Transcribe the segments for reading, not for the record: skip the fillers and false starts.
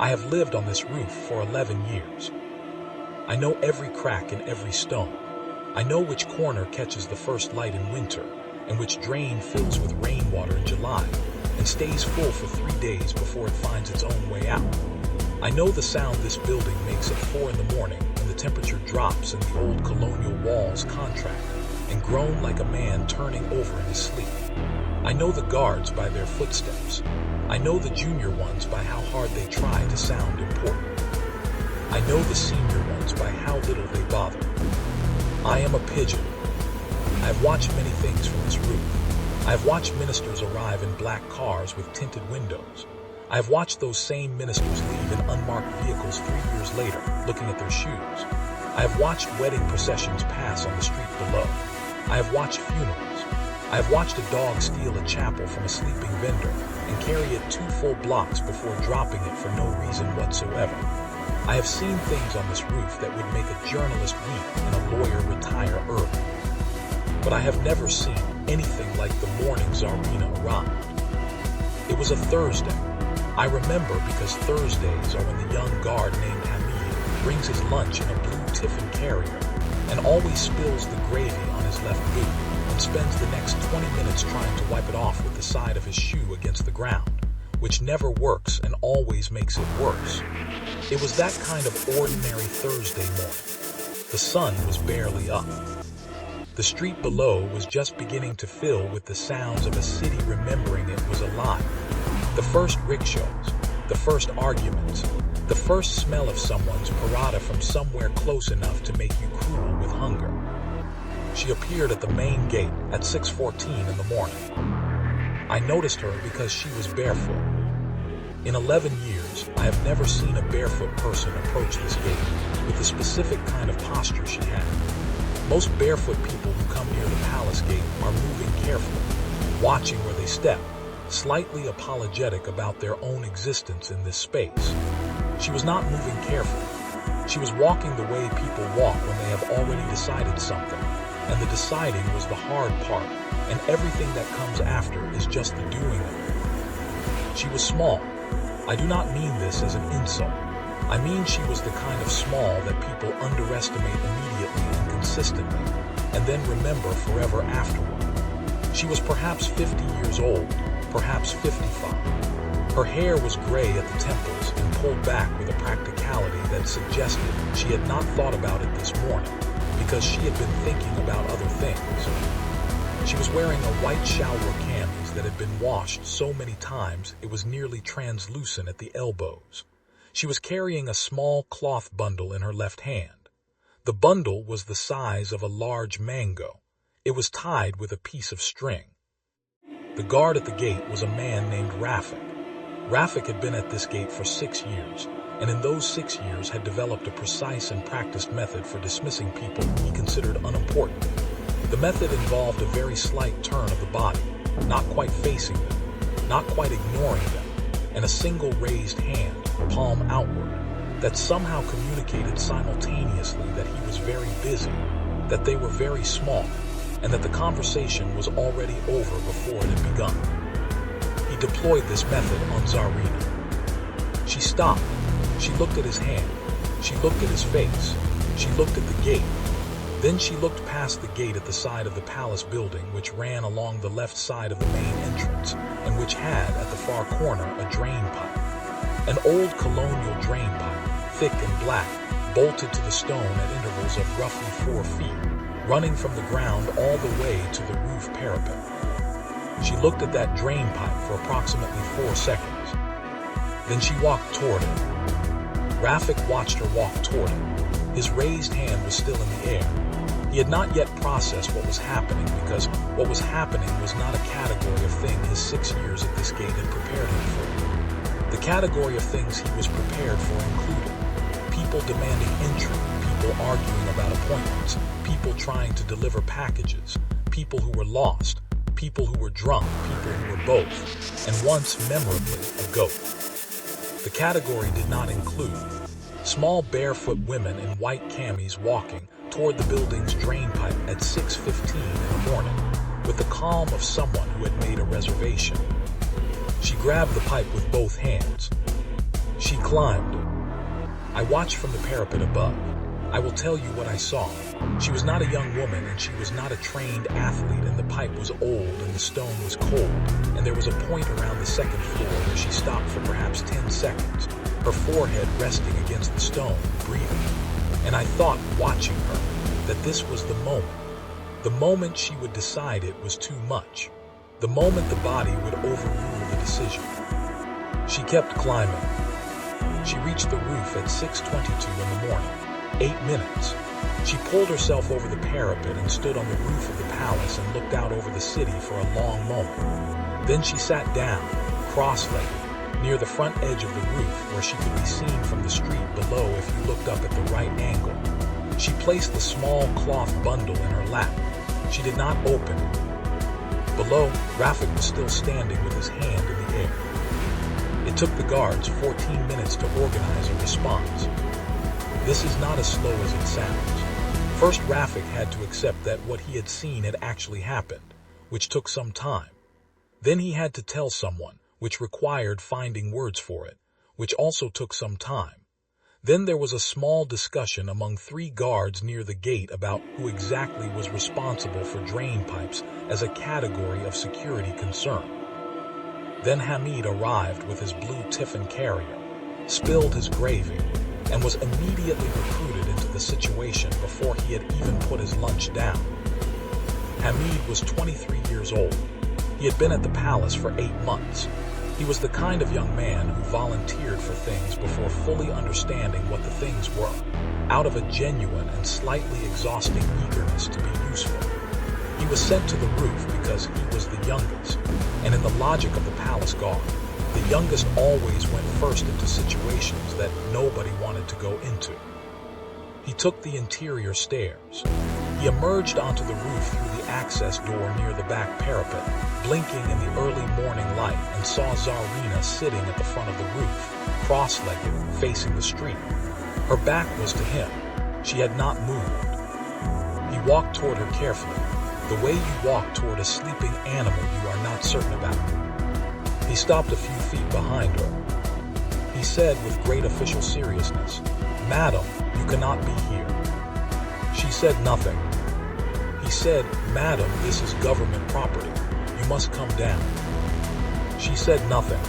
I have lived on this roof for 11 years. I know every crack and every stone. I know which corner catches the first light in winter, and which drain fills with rainwater in July, and stays full for 3 days before it finds its own way out. I know the sound this building makes at 4 in the morning when the temperature drops and the old colonial walls contract and groan like a man turning over in his sleep. I know the guards by their footsteps. I know the junior ones by how hard they try to sound important. I know the senior ones by how little they bother. I am a pigeon. I have watched many things from this roof. I have watched ministers arrive in black cars with tinted windows. I have watched those same ministers leave in unmarked vehicles 3 years later, looking at their shoes. I have watched wedding processions pass on the street below. I have watched funerals. I have watched a dog steal a chapel from a sleeping vendor and carry it 2 full blocks before dropping it for no reason whatsoever. I have seen things on this roof that would make a journalist weep and a lawyer retire early. But I have never seen anything like the morning Czarina arrived. It was a Thursday. I remember because Thursdays are when the young guard named Hamid brings his lunch in a blue tiffin carrier and always spills the gravy on his left boot and spends the next 20 minutes trying to wipe it off with the side of his shoe against the ground, which never works and always makes it worse. It was that kind of ordinary Thursday morning. The sun was barely up. The street below was just beginning to fill with the sounds of a city remembering it was alive. The first rickshaws, the first arguments, the first smell of someone's parada from somewhere close enough to make you cruel with hunger. She appeared at the main gate at 6:14 in the morning. I noticed her because she was barefoot. In 11 years, I have never seen a barefoot person approach this gate with the specific kind of posture she had. Most barefoot people who come near the palace gate are moving carefully, watching where they step, slightly apologetic about their own existence in this space. She was not moving carefully. She was walking the way people walk when they have already decided something, and the deciding was the hard part, and everything that comes after is just the doing of it. She was small. I do not mean this as an insult. I mean she was the kind of small that people underestimate immediately and consistently, and then remember forever afterward. She was perhaps 50 years old, perhaps 55. Her hair was gray at the temples and pulled back with a practicality that suggested she had not thought about it this morning, because she had been thinking about other things. She was wearing a white shalwar camis that had been washed so many times it was nearly translucent at the elbows. She was carrying a small cloth bundle in her left hand. The bundle was the size of a large mango. It was tied with a piece of string. The guard at the gate was a man named Rafik. Rafik had been at this gate for 6 years, and in those 6 years had developed a precise and practiced method for dismissing people he considered unimportant. The method involved a very slight turn of the body, not quite facing them, not quite ignoring them, and a single raised hand, palm outward, that somehow communicated simultaneously that he was very busy, that they were very small, and that the conversation was already over before it had begun. He deployed this method on Czarina. She stopped. She looked at his hand. She looked at his face. She looked at the gate. Then she looked past the gate at the side of the palace building, which ran along the left side of the main entrance, and which had, at the far corner, a drain pipe. An old colonial drain pipe, thick and black, bolted to the stone at intervals of roughly 4 feet, running from the ground all the way to the roof parapet. She looked at that drain pipe for approximately 4 seconds. Then she walked toward it. Rafik watched her walk toward it. His raised hand was still in the air. He had not yet processed what was happening, because what was happening was not a category of thing his 6 years at this gate had prepared him for. The category of things he was prepared for included people demanding entry, people arguing about appointments, people trying to deliver packages, people who were lost, people who were drunk, people who were both, and once, memorably, a goat. The category did not include small barefoot women in white camis walking toward the building's drain pipe at 6:15 in the morning with the calm of someone who had made a reservation. She grabbed the pipe with both hands. She climbed it. I watched from the parapet above. I will tell you what I saw. She was not a young woman, and she was not a trained athlete, and the pipe was old, and the stone was cold, and there was a point around the second floor where she stopped for perhaps 10 seconds, her forehead resting against the stone, breathing. And I thought, watching her, that this was the moment she would decide it was too much, the moment the body would overrule the decision. She kept climbing. She reached the roof at 6:22 in the morning. 8 minutes. She pulled herself over the parapet and stood on the roof of the palace and looked out over the city for a long moment. Then she sat down, cross-legged, near the front edge of the roof where she could be seen from the street below if you looked up at the right angle. She placed the small cloth bundle in her lap. She did not open it. Below, Rafik was still standing with his hand in the air. It took the guards 14 minutes to organize a response. This is not as slow as it sounds. First, Rafik had to accept that what he had seen had actually happened, which took some time. Then he had to tell someone, which required finding words for it, which also took some time. Then there was a small discussion among 3 guards near the gate about who exactly was responsible for drain pipes as a category of security concern. Then Hamid arrived with his blue tiffin carrier, spilled his gravy, and was immediately recruited into the situation before he had even put his lunch down. Hamid was 23 years old. He had been at the palace for 8 months. He was the kind of young man who volunteered for things before fully understanding what the things were, out of a genuine and slightly exhausting eagerness to be useful. He was sent to the roof because he was the youngest, and in the logic of the palace guard, the youngest always went first into situations that nobody wanted to go into. He took the interior stairs. He emerged onto the roof through the access door near the back parapet, blinking in the early morning light, and saw Zarina sitting at the front of the roof, cross-legged, facing the street. Her back was to him. She had not moved. He walked toward her carefully, the way you walk toward a sleeping animal you are not certain about. He stopped a few feet behind her. He said with great official seriousness, "Madam, you cannot be here." She said nothing. He said, "Madam, this is government property. You must come down." She said nothing.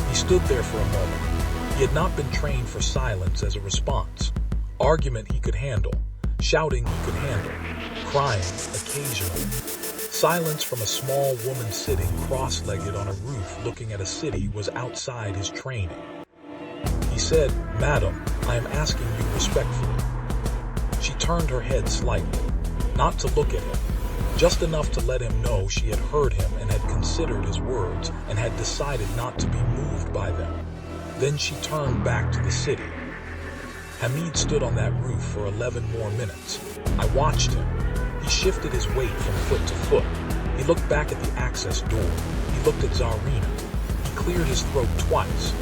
He stood there for a moment. He had not been trained for silence as a response. Argument he could handle. Shouting he could handle. Crying occasionally. Silence from a small woman sitting cross-legged on a roof looking at a city was outside his training. He said, "Madam, I am asking you respectfully." She turned her head slightly, not to look at him, just enough to let him know she had heard him and had considered his words and had decided not to be moved by them. Then she turned back to the city. Hamid stood on that roof for 11 more minutes. I watched him. He shifted his weight from foot to foot. He looked back at the access door. He looked at Zarina. He cleared his throat twice.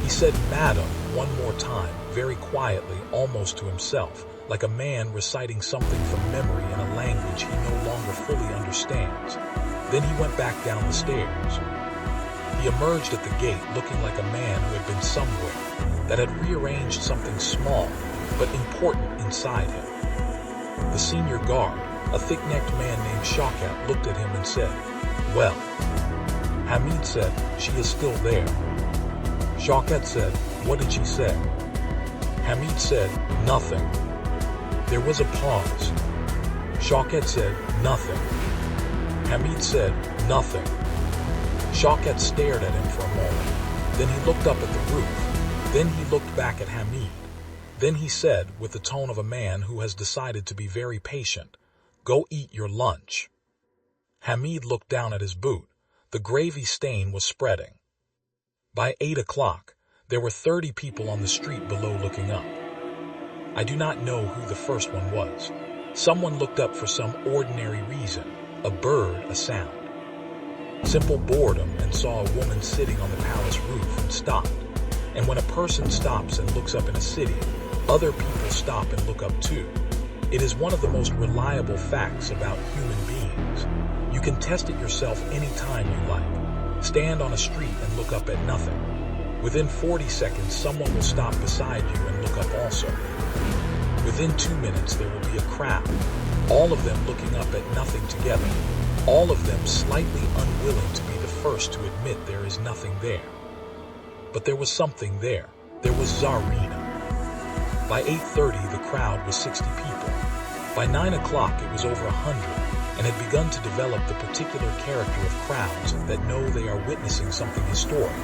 He said, "Madam," one more time, very quietly, almost to himself, like a man reciting something from memory in a language he no longer fully understands. Then he went back down the stairs. He emerged at the gate looking like a man who had been somewhere, that had rearranged something small but important inside him. The senior guard, a thick-necked man named Shaukat, looked at him and said, "Well." Hamid said, "She is still there." Shaukat said, "What did she say?" Hamid said, "Nothing." There was a pause. Shaukat said, "Nothing." Hamid said, "Nothing." Shaukat stared at him for a moment. Then he looked up at the roof. Then he looked back at Hamid. Then he said, with the tone of a man who has decided to be very patient, "Go eat your lunch." Hamid looked down at his boot. The gravy stain was spreading. By 8 o'clock, there were 30 people on the street below looking up. I do not know who the first one was. Someone looked up for some ordinary reason, a bird, a sound. Simple boredom, and saw a woman sitting on the palace roof and stopped. And when a person stops and looks up in a city, other people stop and look up too. It is one of the most reliable facts about human beings. You can test it yourself anytime you like. Stand on a street and look up at nothing. Within 40 seconds, someone will stop beside you and look up also. Within 2 minutes, there will be a crowd, all of them looking up at nothing together, all of them slightly unwilling to be the first to admit there is nothing there. But there was something there. There was Czarina. By 8:30, the crowd was 60 people. By 9 o'clock, it was over 100, and had begun to develop the particular character of crowds that know they are witnessing something historic,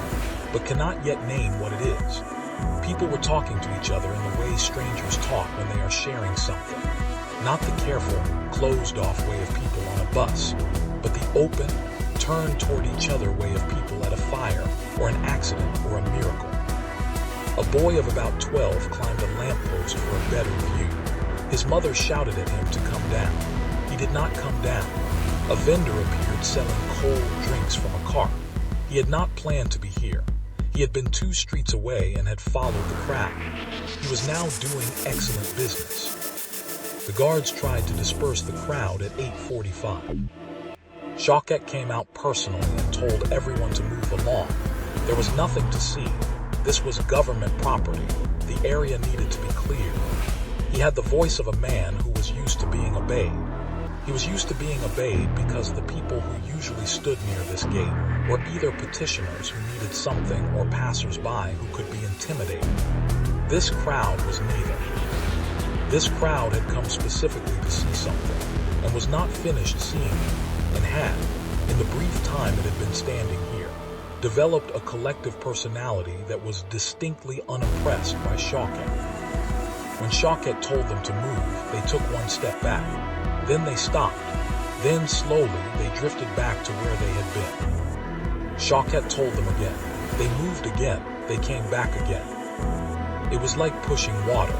but cannot yet name what it is. People were talking to each other in the way strangers talk when they are sharing something. Not the careful, closed-off way of people on a bus, but the open, turn toward each other way of people at a fire, or an accident, or a miracle. A boy of about 12 climbed a lamppost for a better view. His mother shouted at him to come down. He did not come down. A vendor appeared selling cold drinks from a cart. He had not planned to be here. He had been 2 streets away and had followed the crowd. He was now doing excellent business. The guards tried to disperse the crowd at 8:45. Shawkat came out personally and told everyone to move along. There was nothing to see. This was government property. The area needed to be cleared. He had the voice of a man who was used to being obeyed. He was used to being obeyed because the people who usually stood near this gate were either petitioners who needed something or passers-by who could be intimidated. This crowd was neither. This crowd had come specifically to see something and was not finished seeing it, and had, in the brief time it had been standing here, developed a collective personality that was distinctly unimpressed by Shawkat. When Shawkat told them to move, they took 1 step back. Then they stopped. Then, slowly, they drifted back to where they had been. Shawkat told them again. They moved again. They came back again. It was like pushing water.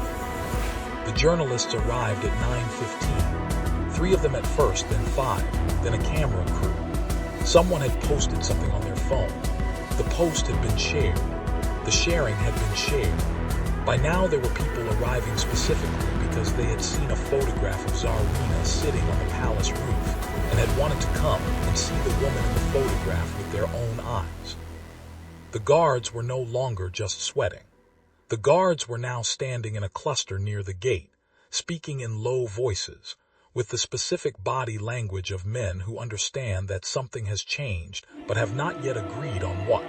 The journalists arrived at 9:15. 3 of them at first, then 5, then a camera crew. Someone had posted something on their phone. The post had been shared. The sharing had been shared. By now, there were people arriving specifically because they had seen a photograph of Czarina sitting on the palace roof and had wanted to come and see the woman in the photograph with their own eyes. The guards were no longer just sweating. The guards were now standing in a cluster near the gate, speaking in low voices, with the specific body language of men who understand that something has changed but have not yet agreed on what.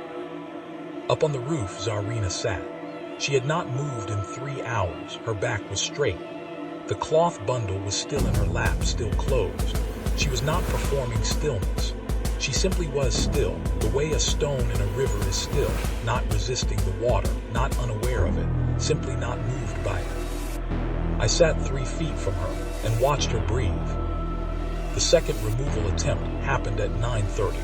Up on the roof, Czarina sat. She had not moved in 3 hours. Her back was straight. The cloth bundle was still in her lap, still closed. She was not performing stillness. She simply was still, the way a stone in a river is still, not resisting the water, not unaware of it, simply not moved by it. I sat 3 feet from her and watched her breathe. The second removal attempt happened at 9:30.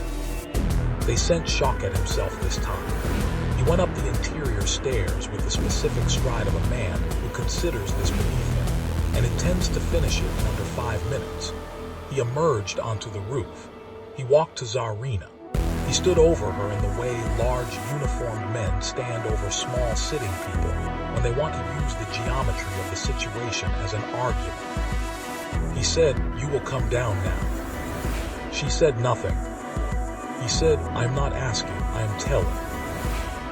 They sent Shawkat himself this time. He went up the interior stairs with the specific stride of a man who considers this beneath him and intends to finish it in under 5 minutes. He emerged onto the roof. He walked to Czarina. He stood over her in the way large uniformed men stand over small sitting people when they want to use the geometry of the situation as an argument. He said, "You will come down now." She said nothing. He said, "I'm not asking, I am telling."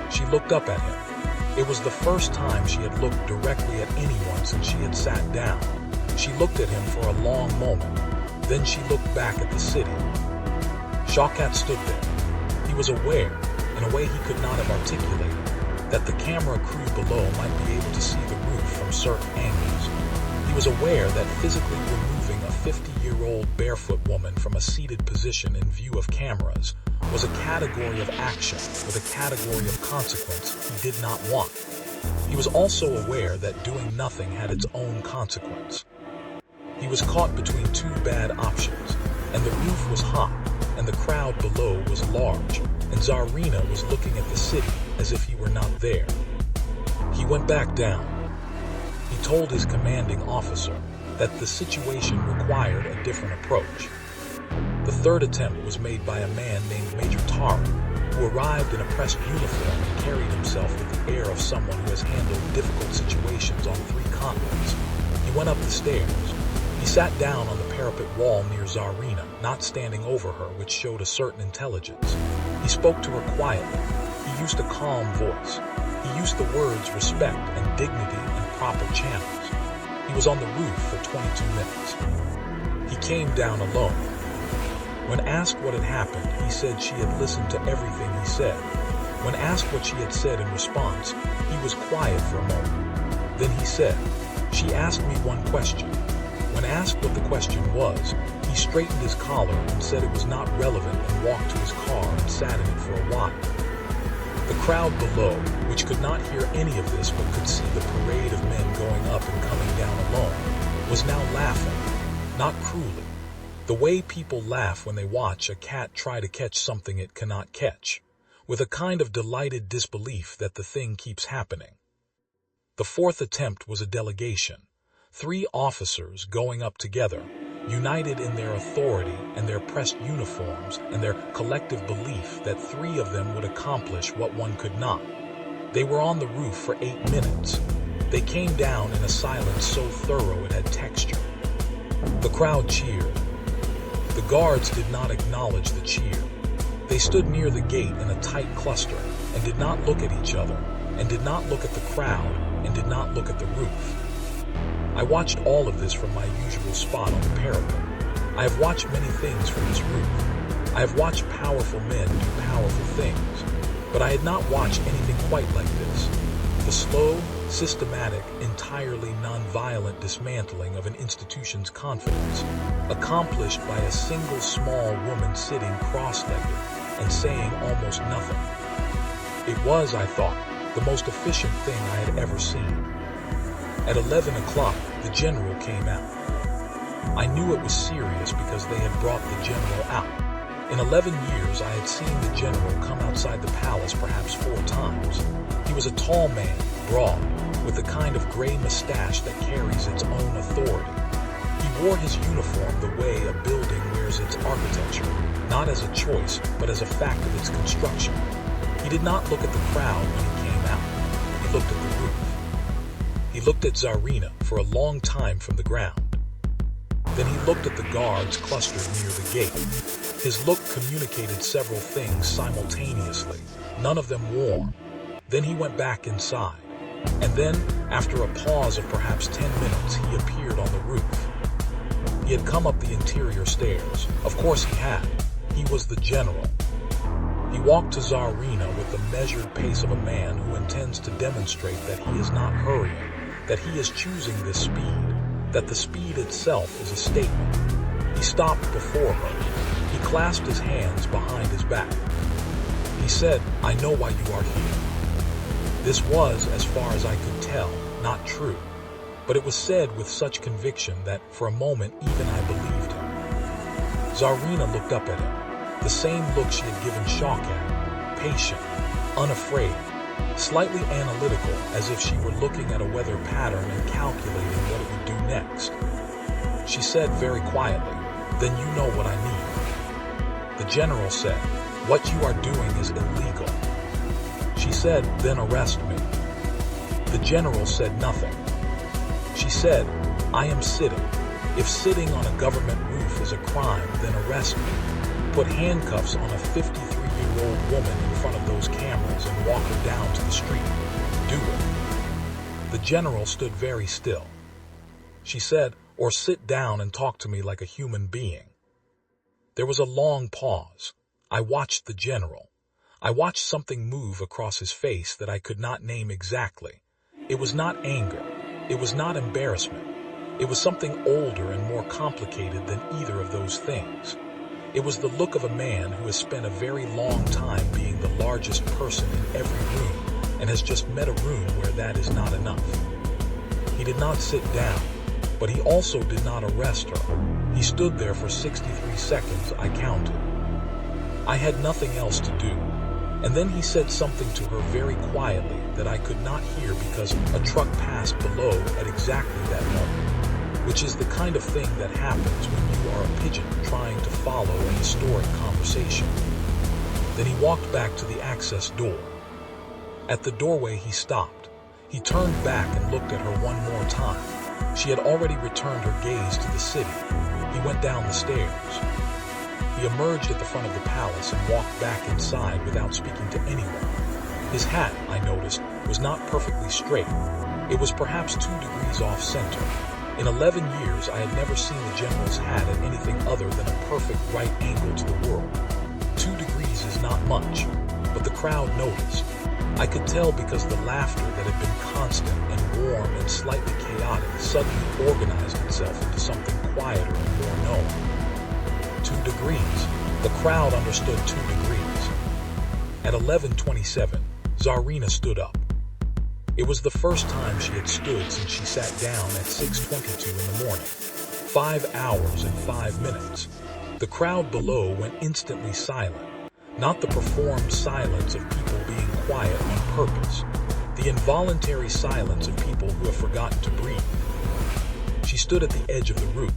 She looked up at him. It was the first time she had looked directly at anyone since she had sat down. She looked at him for a long moment. Then she looked back at the city. Shawkat stood there. He was aware, in a way he could not have articulated, that the camera crew below might be able to see the roof from certain angles. He was aware that physically removing a 50-year-old barefoot woman from a seated position in view of cameras was a category of action with a category of consequence he did not want. He was also aware that doing nothing had its own consequence. He was caught between 2 bad options, and the roof was hot, and the crowd below was large, and Czarina was looking at the city as if he were not there. He went back down. He told his commanding officer that the situation required a different approach. The 3rd attempt was made by a man named Major Tara, who arrived in a pressed uniform and carried himself with the air of someone who has handled difficult situations on 3 continents. He went up the stairs. He sat down on the parapet wall near Czarina, not standing over her, which showed a certain intelligence. He spoke to her quietly. He He used a calm voice. He used the words respect and dignity and proper channels. He was on the roof for 22 minutes. He came down alone. When asked what had happened, he said she had listened to everything he said. When asked what she had said in response, he was quiet for a moment. Then he said, "She asked me one question." When asked what the question was, he straightened his collar and said it was not relevant and walked to his car and sat in it for a while. The crowd below, which could not hear any of this but could see the parade of men going up and coming down alone, was now laughing, not cruelly. The way people laugh when they watch a cat try to catch something it cannot catch, with a kind of delighted disbelief that the thing keeps happening. The fourth attempt was a delegation. 3 officers going up together, united in their authority and their pressed uniforms and their collective belief that 3 of them would accomplish what one could not. They were on the roof for 8 minutes. They came down in a silence so thorough it had texture. The crowd cheered. The guards did not acknowledge the cheer. They stood near the gate in a tight cluster and did not look at each other and did not look at the crowd and did not look at the roof. I watched all of this from my usual spot on the parapet. I have watched many things from this roof. I have watched powerful men do powerful things, but I had not watched anything quite like this. The slow, systematic, entirely non-violent dismantling of an institution's confidence, accomplished by a single small woman sitting cross-legged and saying almost nothing. It was, I thought, the most efficient thing I had ever seen. At 11 o'clock, the general came out. I knew it was serious because they had brought the general out. In 11 years, I had seen the general come outside the palace perhaps 4 times. He was a tall man, broad, with the kind of gray mustache that carries its own authority. He wore his uniform the way a building wears its architecture, not as a choice, but as a fact of its construction. He did not look at the crowd when he came out. He looked at the roof. He looked at Tsarina for a long time from the ground. Then he looked at the guards clustered near the gate. His look communicated several things simultaneously, none of them warm. Then he went back inside. And then, after a pause of perhaps 10 minutes, he appeared on the roof. He had come up the interior stairs. Of course he had. He was the general. He walked to Tsarina with the measured pace of a man who intends to demonstrate that he is not hurrying, that he is choosing this speed, that the speed itself is a statement. He stopped before her. He clasped his hands behind his back. He said, "I know why you are here." This was, as far as I could tell, not true, but it was said with such conviction that, for a moment, even I believed him. Tsarina looked up at him, the same look she had given Shawkat, patient, unafraid, slightly analytical, as if she were looking at a weather pattern and calculating what it would do next. She said very quietly, "Then you know what I need." The general said, "What you are doing is illegal." She said, "Then arrest me." The general said nothing. She said, "I am sitting. If sitting on a government roof is a crime, then arrest me. Put handcuffs on a 53-year-old woman in front of those cameras and walk her down to the street. Do it." The general stood very still. She said, "Or sit down and talk to me like a human being." There was a long pause. I watched the general. I watched something move across his face that I could not name exactly. It was not anger. It was not embarrassment. It was something older and more complicated than either of those things. It was the look of a man who has spent a very long time being the largest person in every room and has just met a room where that is not enough. He did not sit down, but he also did not arrest her. He stood there for 63 seconds, I counted. I had nothing else to do. And then he said something to her very quietly that I could not hear because a truck passed below at exactly that moment, which is the kind of thing that happens when you are a pigeon trying to follow a historic conversation. Then he walked back to the access door. At the doorway he stopped. He turned back and looked at her one more time. She had already returned her gaze to the city. He went down the stairs. He emerged at the front of the palace and walked back inside without speaking to anyone. His hat, I noticed, was not perfectly straight. It was perhaps 2 degrees off center. In 11 years, I had never seen the general's hat at anything other than a perfect right angle to the world. 2 degrees is not much, but the crowd noticed. I could tell because the laughter that had been constant and warm and slightly chaotic suddenly organized itself into something quieter and more known. 2 degrees. The crowd understood 2 degrees. At 11:27, Zarina stood up. It was the first time she had stood since she sat down at 6:22 in the morning. 5 hours and 5 minutes. The crowd below went instantly silent. Not the performed silence of people being quiet on purpose. The involuntary silence of people who have forgotten to breathe. She stood at the edge of the roof,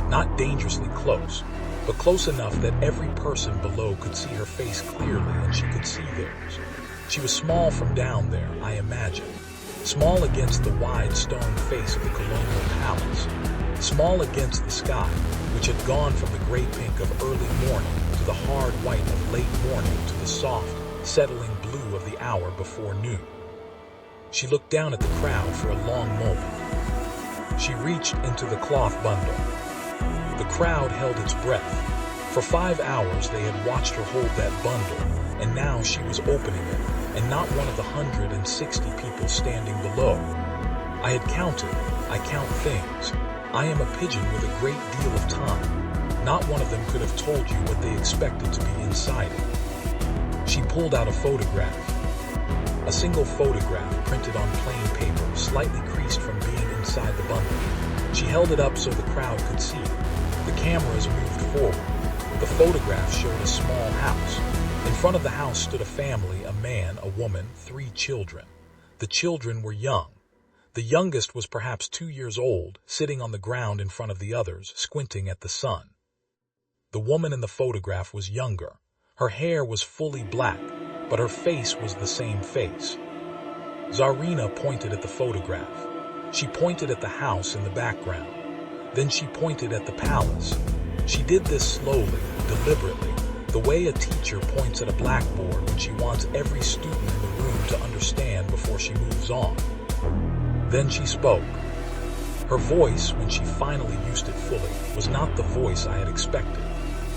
not dangerously close, but close enough that every person below could see her face clearly and she could see theirs. She was small from down there, I imagine. Small against the wide stone face of the colonial palace. Small against the sky, which had gone from the gray pink of early morning to the hard white of late morning to the soft, settling blue of the hour before noon. She looked down at the crowd for a long moment. She reached into the cloth bundle. The crowd held its breath. For 5 hours they had watched her hold that bundle, and now she was opening it, and not one of the 160 people standing below. I had counted. I count things. I am a pigeon with a great deal of time. Not one of them could have told you what they expected to be inside it. She pulled out a photograph. A single photograph printed on plain paper, slightly creased from being inside the bundle. She held it up so the crowd could see it. The cameras moved forward. The photograph showed a small house. In front of the house stood a family, a man, a woman, 3 children. The children were young. The youngest was perhaps 2 years old, sitting on the ground in front of the others, squinting at the sun. The woman in the photograph was younger. Her hair was fully black, but her face was the same face. Zarina pointed at the photograph. She pointed at the house in the background. Then she pointed at the palace. She did this slowly, deliberately, the way a teacher points at a blackboard when she wants every student in the room to understand before she moves on. Then she spoke. Her voice, when she finally used it fully, was not the voice I had expected.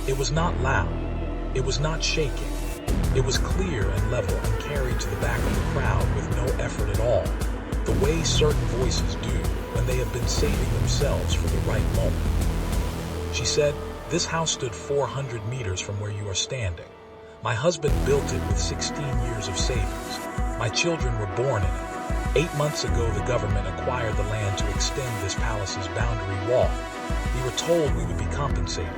It was not loud. It was not shaking. It was clear and level and carried to the back of the crowd with no effort at all, the way certain voices do when they have been saving themselves for the right moment. She said, "This house stood 400 meters from where you are standing. My husband built it with 16 years of savings. My children were born in it. 8 months ago, the government acquired the land to extend this palace's boundary wall. We were told we would be compensated.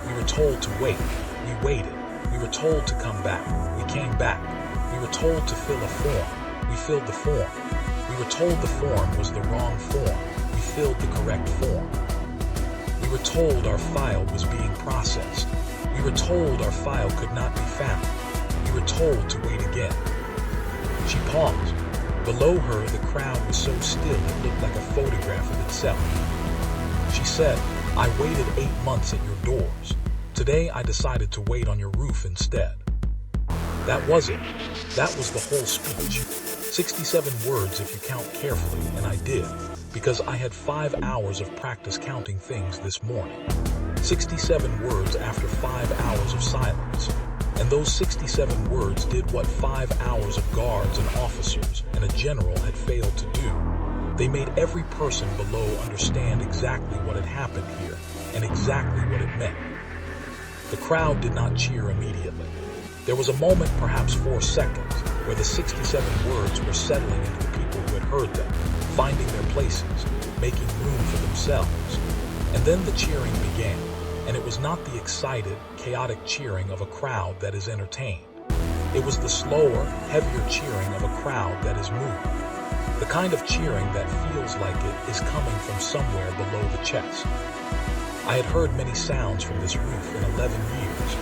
We were told to wait. We waited. We were told to come back. We came back. We were told to fill a form. We filled the form. We were told the form was the wrong form. We filled the correct form. We were told our file was being processed. We were told our file could not be found. We were told to wait again." She paused. Below her, the crowd was so still it looked like a photograph of itself. She said, "I waited 8 months at your doors. Today I decided to wait on your roof instead." That was it. That was the whole speech. 67 words if you count carefully, and I did, because I had 5 hours of practice counting things this morning. 67 words after 5 hours of silence. And those 67 words did what 5 hours of guards and officers and a general had failed to do. They made every person below understand exactly what had happened here and exactly what it meant. The crowd did not cheer immediately. There was a moment, perhaps 4 seconds, where the 67 words were settling into the people who had heard them, finding their places, making room for themselves. And then the cheering began. And it was not the excited, chaotic cheering of a crowd that is entertained. It was the slower, heavier cheering of a crowd that is moved. The kind of cheering that feels like it is coming from somewhere below the chest. I had heard many sounds from this roof in 11 years.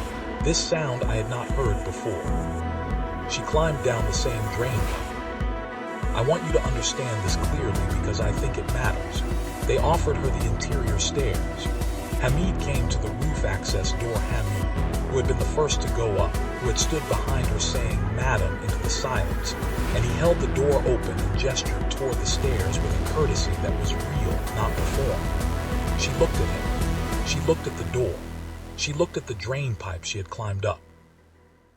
This sound I had not heard before. She climbed down the same drain pipe. I want you to understand this clearly because I think it matters. They offered her the interior stairs. Hamid came to the roof access door. Hamid, who had been the first to go up, who had stood behind her saying "Madam" into the silence, and he held the door open and gestured toward the stairs with a courtesy that was real, not performed. She looked at him. She looked at the door. She looked at the drain pipe she had climbed up.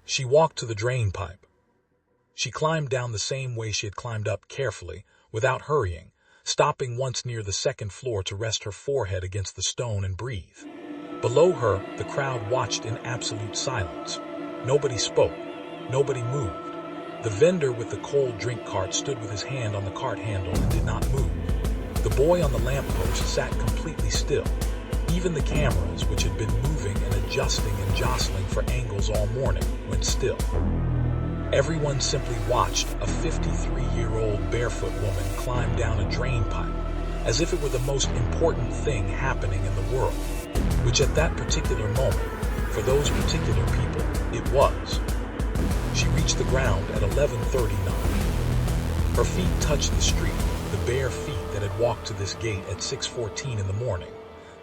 She walked to the drain pipe. She climbed down the same way she had climbed up, carefully, without hurrying, stopping once near the second floor to rest her forehead against the stone and breathe. Below her, the crowd watched in absolute silence. Nobody spoke. Nobody moved. The vendor with the cold drink cart stood with his hand on the cart handle and did not move. The boy on the lamppost sat completely still. Even the cameras, which had been moving and adjusting and jostling for angles all morning, went still. Everyone simply watched a 53-year-old barefoot woman climb down a drain pipe, as if it were the most important thing happening in the world, which at that particular moment, for those particular people, it was. She reached the ground at 11:39. Her feet touched the street, the bare feet that had walked to this gate at 6:14 in the morning,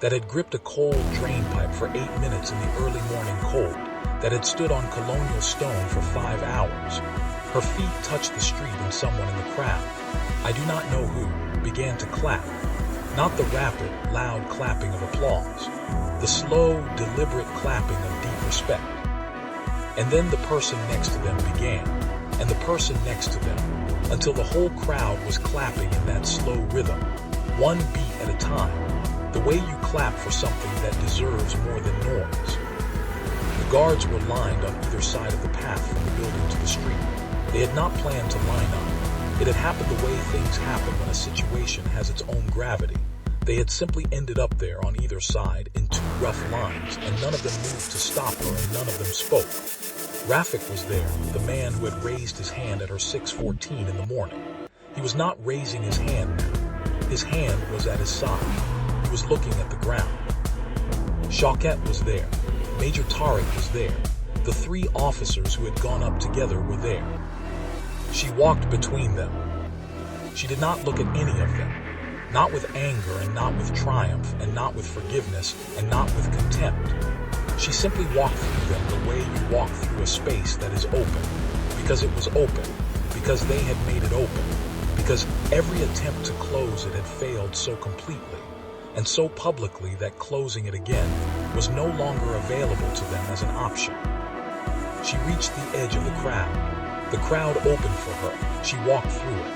that had gripped a cold drain pipe for 8 minutes in the early morning cold, that had stood on colonial stone for 5 hours. Her feet touched the street and someone in the crowd, I do not know who, began to clap. Not the rapid, loud clapping of applause, the slow, deliberate clapping of deep respect. And then the person next to them began, and the person next to them, until the whole crowd was clapping in that slow rhythm, one beat at a time, the way you clap for something that deserves more than noise. The guards were lined on either side of the path from the building to the street. They had not planned to line up. It had happened the way things happen when a situation has its own gravity. They had simply ended up there on either side in two rough lines, and none of them moved to stop her, and none of them spoke. Rafik was there, the man who had raised his hand at her 6:14 in the morning. He was not raising his hand now. His hand was at his side. He was looking at the ground. Shaukat was there. Major Tariq was there. The 3 officers who had gone up together were there. She walked between them. She did not look at any of them, not with anger and not with triumph and not with forgiveness and not with contempt. She simply walked through them the way you walk through a space that is open, because it was open, because they had made it open, because every attempt to close it had failed so completely and so publicly that closing it again was no longer available to them as an option. She reached the edge of the crowd. The crowd opened for her. She walked through it.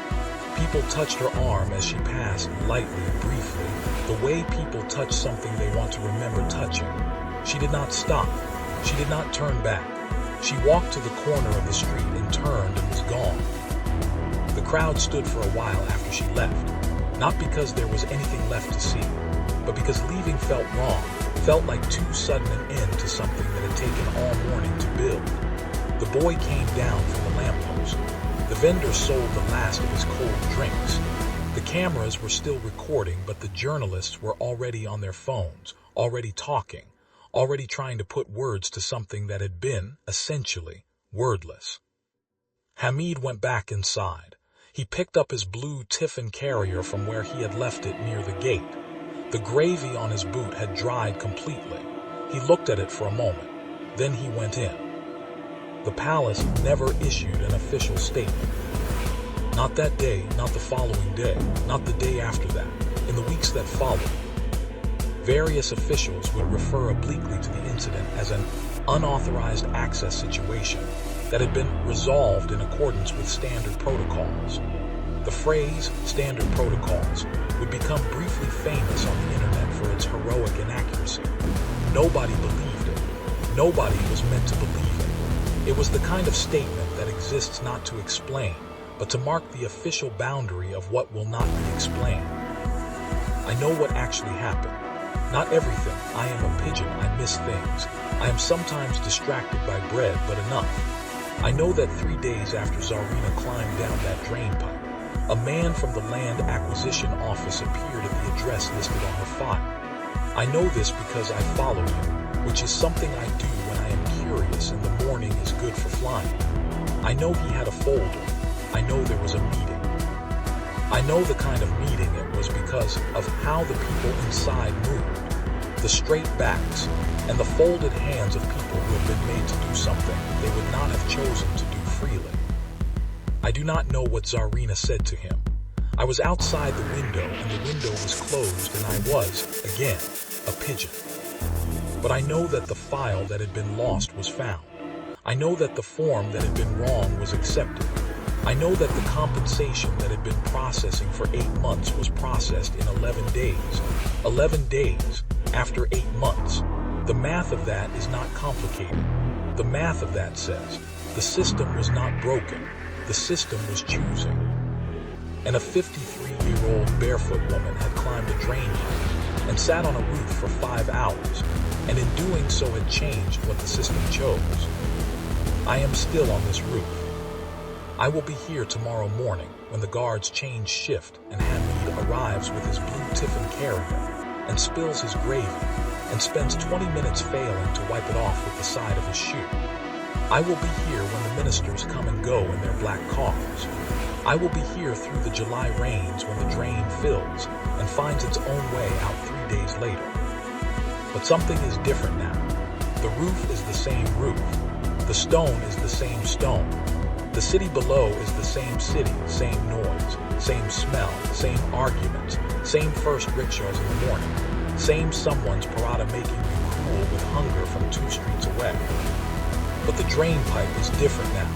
People touched her arm as she passed, lightly, briefly, the way people touch something they want to remember touching. She did not stop. She did not turn back. She walked to the corner of the street and turned and was gone. The crowd stood for a while after she left, not because there was anything left to see, but because leaving felt wrong, felt like too sudden an end to something that had taken all morning to build. The boy came down from the lamppost. The vendor sold the last of his cold drinks. The cameras were still recording, but the journalists were already on their phones, already talking, already trying to put words to something that had been, essentially, wordless. Hamid went back inside. He picked up his blue tiffin carrier from where he had left it near the gate. The gravy on his boot had dried completely. He looked at it for a moment. Then he went in. The palace never issued an official statement. Not that day, not the following day, not the day after that, in the weeks that followed. Various officials would refer obliquely to the incident as an unauthorized access situation that had been resolved in accordance with standard protocols. The phrase standard protocols would become briefly famous on the internet for its heroic inaccuracy. Nobody believed it. Nobody was meant to believe it. It was the kind of statement that exists not to explain, but to mark the official boundary of what will not be explained. I know what actually happened. Not everything. I am a pigeon. I miss things. I am sometimes distracted by bread, but enough. I know that 3 days after Zarina climbed down that drain pipe, a man from the Land Acquisition Office appeared at the address listed on her file. I know this because I followed him, which is something I do when I am curious and the morning is good for flying. I know he had a folder. I know there was a meeting. I know the kind of meeting it was because of how the people inside moved. the straight backs, and the folded hands of people who have been made to do something they would not have chosen to do freely. I do not know what Zarina said to him. I was outside the window, and the window was closed, and I was, again, a pigeon. But I know that the file that had been lost was found. I know that the form that had been wrong was accepted. I know that the compensation that had been processing for 8 months was processed in 11 days. 11 days after 8 months. The math of that is not complicated. The math of that says the system was not broken. The system was choosing. And a 53-year-old barefoot woman had climbed a drain pipe and sat on a roof for 5 hours, and in doing so had changed what the system chose. I am still on this roof. I will be here tomorrow morning when the guards change shift and Hamid arrives with his blue tiffin carrier and spills his gravy and spends 20 minutes failing to wipe it off with the side of his shoe. I will be here when the ministers come and go in their black cars. I will be here through the July rains when the drain fills and finds its own way out 3 days later. But something is different now. The roof is the same roof. The stone is the same stone. The city below is the same city, same noise, same smell, same arguments, same first rickshaws in the morning, same someone's parada making you cool with hunger from 2 streets away. But the drain pipe is different now.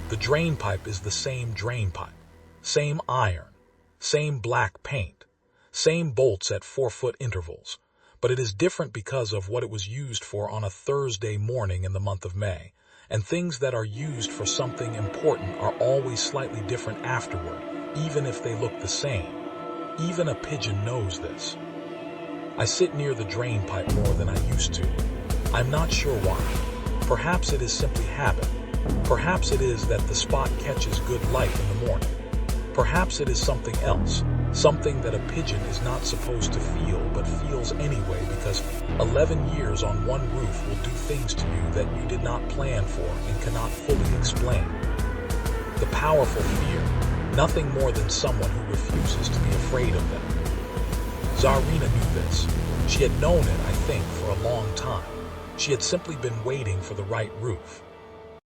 The drain pipe is the same drain pipe, same iron, same black paint, same bolts at 4-foot intervals, but it is different because of what it was used for on a Thursday morning in the month of May, and things that are used for something important are always slightly different afterward, even if they look the same. Even a pigeon knows this. I sit near the drain pipe more than I used to. I'm not sure why. Perhaps it is simply habit. Perhaps it is that the spot catches good light in the morning. Perhaps it is something else, something that a pigeon is not supposed to feel but feels anyway because 11 years on one roof will do things to you that you did not plan for and cannot fully explain. The powerful fear, nothing more than someone who refuses to be afraid of them. Zarina knew this. She had known it, I think, for a long time. She had simply been waiting for the right roof.